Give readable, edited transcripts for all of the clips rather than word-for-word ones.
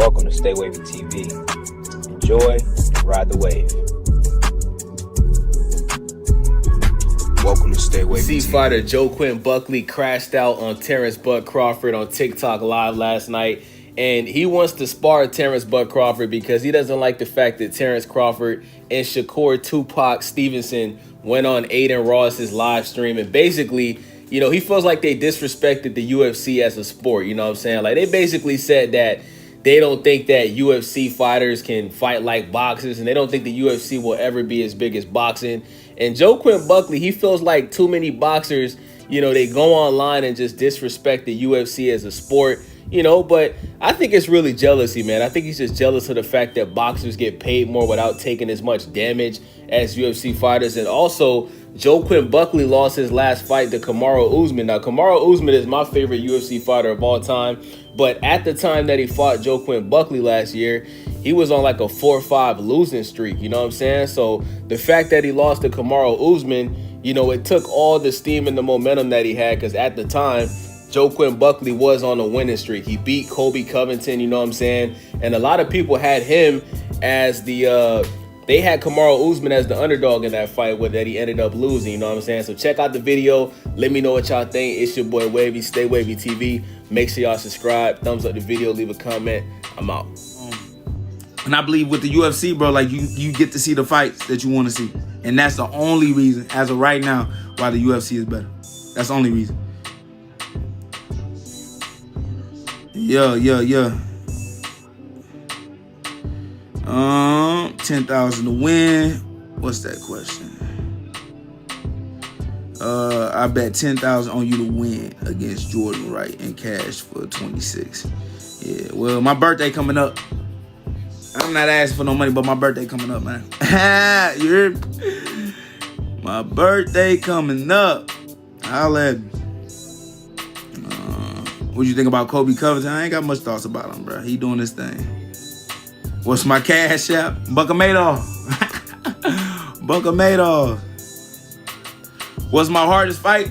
Welcome to Stay Wavy TV. Enjoy and ride the wave. Welcome to Stay Wavy UFC fighter Joaquin Buckley crashed out on Terence Crawford on TikTok Live last night. And he wants to spar Terence Crawford because he doesn't like the fact that Terence Crawford and Shakur Tupac Stevenson went on Aiden Ross's live stream. And basically, he feels like they disrespected the UFC as a sport. You know what I'm saying? Like, they basically said that they don't think that UFC fighters can fight like boxers, and they don't think the UFC will ever be as big as boxing. And Joaquin Buckley, he feels like too many boxers, they go online and just disrespect the UFC as a sport. But I think it's really jealousy, man. I think he's just jealous of the fact that boxers get paid more without taking as much damage as UFC fighters. And also, Joaquin Buckley lost his last fight to Kamaru Usman. Now, Kamaru Usman is my favorite UFC fighter of all time. But at the time that he fought Joaquin Buckley last year, he was on like a 4-5 losing streak. You know what I'm saying? So the fact that he lost to Kamaru Usman, it took all the steam and the momentum that he had, because at the time, Joaquin Buckley was on a winning streak. He beat Colby Covington, you know what I'm saying? And a lot of people had him as they had Kamaru Usman as the underdog in that fight that he ended up losing, you know what I'm saying? So check out the video. Let me know what y'all think. It's your boy Wavy, Stay Wavy TV. Make sure y'all subscribe, thumbs up the video, leave a comment. I'm out. And I believe with the UFC, bro, like you get to see the fights that you want to see. And that's the only reason, as of right now, why the UFC is better. That's the only reason. Yeah. 10,000 to win. What's that question? I bet 10,000 on you to win against Jordan Wright and cash for 26. Yeah, well, my birthday coming up. I'm not asking for no money, but my birthday coming up, man. You heard me? My birthday coming up. Holla at me. What you think about Colby Covington? I ain't got much thoughts about him, bro. He doing his thing. What's my cash app? Bucka Madoff. Bucka Madoff. What's my hardest fight?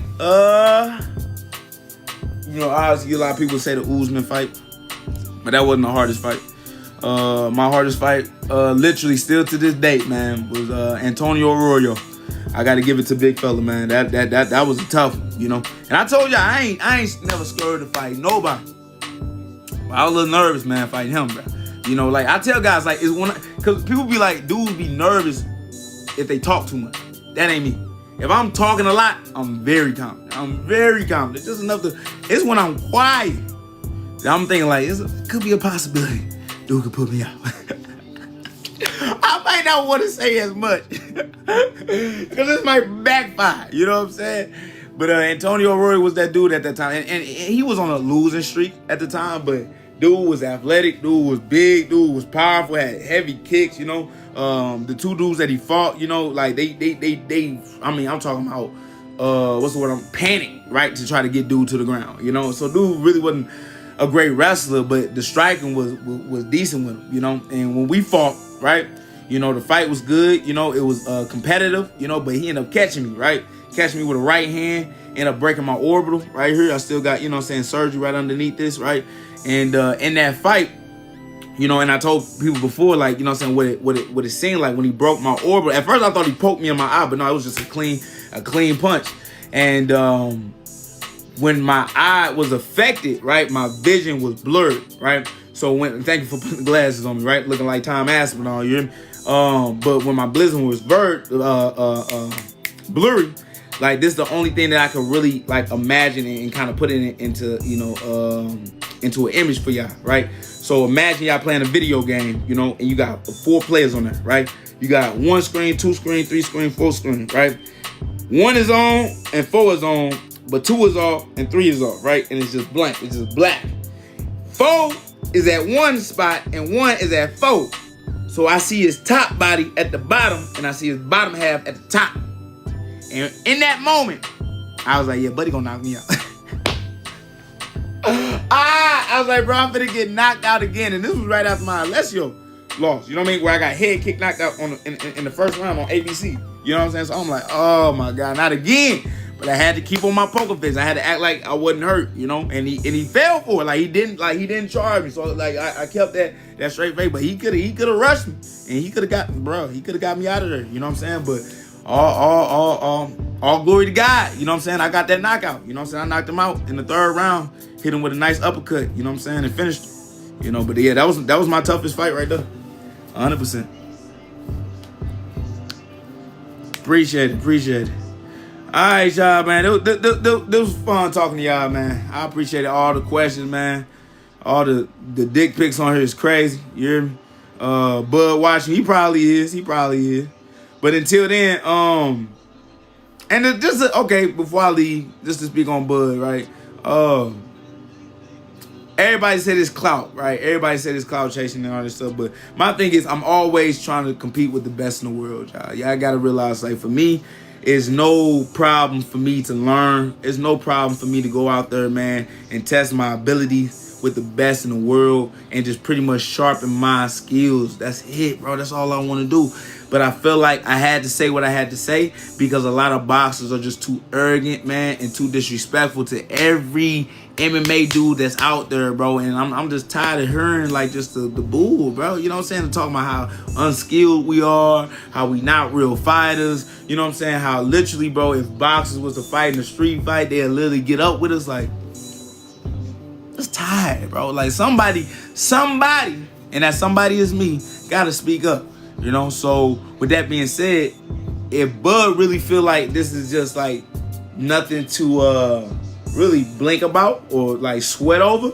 Obviously a lot of people say the Usman fight, but that wasn't the hardest fight. My hardest fight, literally still to this date, man, was Antonio Arroyo. I got to give it to big fella, man. That was a tough one, And I told you I ain't never scared to fight nobody. But I was a little nervous, man, fighting him, bro. Like I tell guys, like because people be like, dudes be nervous if they talk too much. That ain't me. If I'm talking a lot, I'm very confident. It's just enough to. It's when I'm quiet that I'm thinking like it could be a possibility. Dude could put me out. I might not want to say as much because this might backfire. You know what I'm saying? But Antonio Arroyo was that dude at that time, and he was on a losing streak at the time. But dude was athletic, dude was big, dude was powerful, had heavy kicks. The two dudes that he fought, like they. I mean, I'm talking about what's the word? Panic, right, to try to get dude to the ground. So dude really wasn't a great wrestler, but the striking was decent with him. And when we fought, right, the fight was good. It was competitive. But he ended up catching me, right, catching me with a right hand, ended up breaking my orbital right here. I still got surgery right underneath this, right, and in that fight. And I told people before, like, what it seemed like when he broke my orbital. At first, I thought he poked me in my eye, but no, it was just a clean punch. And when my eye was affected, right, my vision was blurred, right. So thank you for putting the glasses on me, right, looking like Tom Aspinall, you hear me? But when my vision was blurry, like this is the only thing that I could really like imagine and kind of put it into into an image for y'all, right? So imagine y'all playing a video game, and you got 4 players on there, right? You got 1 screen, 2 screen, 3 screen, 4 screen, right? 1 is on and 4 is on, but 2 is off and 3 is off, right? And it's just blank, it's just black. 4 is at 1 spot and 1 is at 4. So I see his top body at the bottom and I see his bottom half at the top. And in that moment, I was like, yeah, buddy gonna knock me out. I was like, bro, I'm finna get knocked out again. And this was right after my Alessio loss. You know what I mean? Where I got head kick knocked out in the first round on ABC. You know what I'm saying? So I'm like, oh my God, not again. But I had to keep on my poker face. I had to act like I wasn't hurt, you know. And he fell for it. Like he didn't charge me. So like I kept that straight face. But he could have rushed me, and he could have got me out of there. You know what I'm saying? But all glory to God. You know what I'm saying? I got that knockout. You know what I'm saying? I knocked him out in the third round. Hit him with a nice uppercut. You know what I'm saying? And finished him. You know. But yeah, that was my toughest fight right there. 100%. Appreciate it. All right, y'all, man. It was fun talking to y'all, man. I appreciate all the questions, man. All the dick pics on here is crazy. You hear me? Bud watching, he probably is. But until then, and okay, before I leave, just to speak on Bud, right? Everybody said it's clout, right? Everybody said it's clout chasing and all this stuff. But my thing is, I'm always trying to compete with the best in the world, y'all. Y'all got to realize, like, for me, it's no problem for me to learn. It's no problem for me to go out there, man, and test my abilities with the best in the world and just pretty much sharpen my skills. That's it, bro. That's all I want to do. But I feel like I had to say what I had to say because a lot of boxers are just too arrogant, man, and too disrespectful to every MMA dude that's out there, bro. And I'm just tired of hearing, like, just the bull, bro. You know what I'm saying? Talking about how unskilled we are, how we not real fighters. You know what I'm saying? How literally, bro, if boxers was to fight in a street fight, they'd literally get up with us. Like, it's tired, bro. Like, somebody, and that somebody is me, gotta speak up. You know, so with that being said, if Bud really feel like this is just like nothing to really blink about or like sweat over,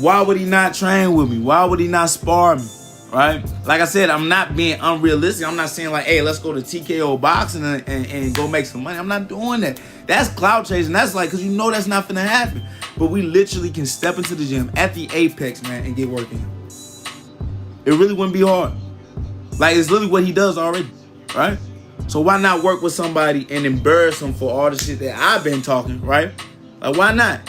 why would he not train with me? Why would he not spar me? Right? Like I said, I'm not being unrealistic. I'm not saying like, hey, let's go to TKO boxing and go make some money. I'm not doing that. That's clout chasing. That's like, because you know that's not finna happen. But we literally can step into the gym at the apex, man, and get working. It really wouldn't be hard. Like, it's literally what he does already, right? So why not work with somebody and embarrass him for all the shit that I've been talking, right? Like, why not?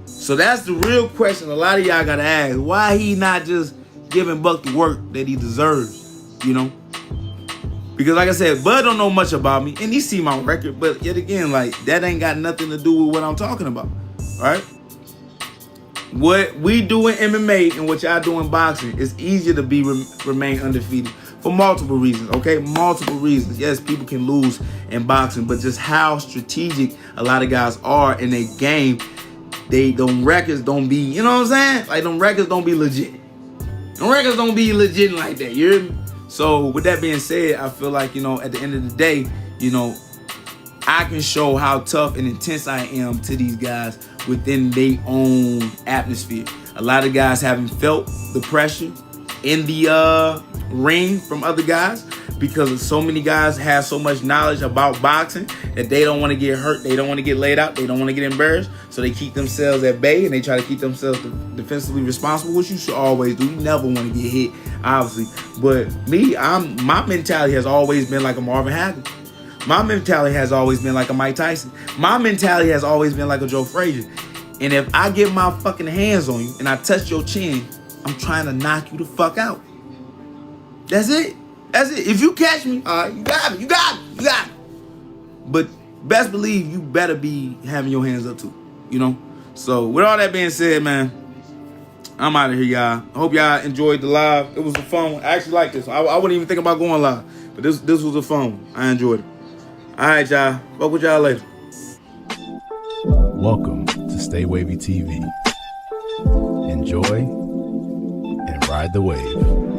So that's the real question a lot of y'all gotta ask. Why he not just giving Buck the work that he deserves, you know? Because like I said, Bud don't know much about me, and he see my record, but yet again, like, that ain't got nothing to do with what I'm talking about, right? What we do in MMA and what y'all do in boxing is easier to remain undefeated. For multiple reasons, okay? Multiple reasons. Yes, people can lose in boxing, but just how strategic a lot of guys are in a game, them records don't be, you know what I'm saying? Like, them records don't be legit. Them records don't be legit like that, you hear me? So, with that being said, I feel like, you know, at the end of the day, you know, I can show how tough and intense I am to these guys within their own atmosphere. A lot of guys haven't felt the pressure in the ring from other guys because so many guys have so much knowledge about boxing that they don't want to get hurt, they don't want to get laid out, they don't want to get embarrassed, so they keep themselves at bay and they try to keep themselves defensively responsible, which you should always do. You never want to get hit, obviously. But me, my mentality has always been like a Marvin Hagler. My mentality has always been like a Mike Tyson. My mentality has always been like a Joe Frazier. And if I get my fucking hands on you and I touch your chin, I'm trying to knock you the fuck out. That's it. If you catch me, all right, you got it. But best believe you better be having your hands up too, you know? So with all that being said, man, I'm out of here, y'all. I hope y'all enjoyed the live. It was a fun one. I actually like this. I wouldn't even think about going live, but this was a fun one. I enjoyed it. All right, y'all. Fuck with y'all later. Welcome to Stay Wavy TV. Enjoy and ride the wave.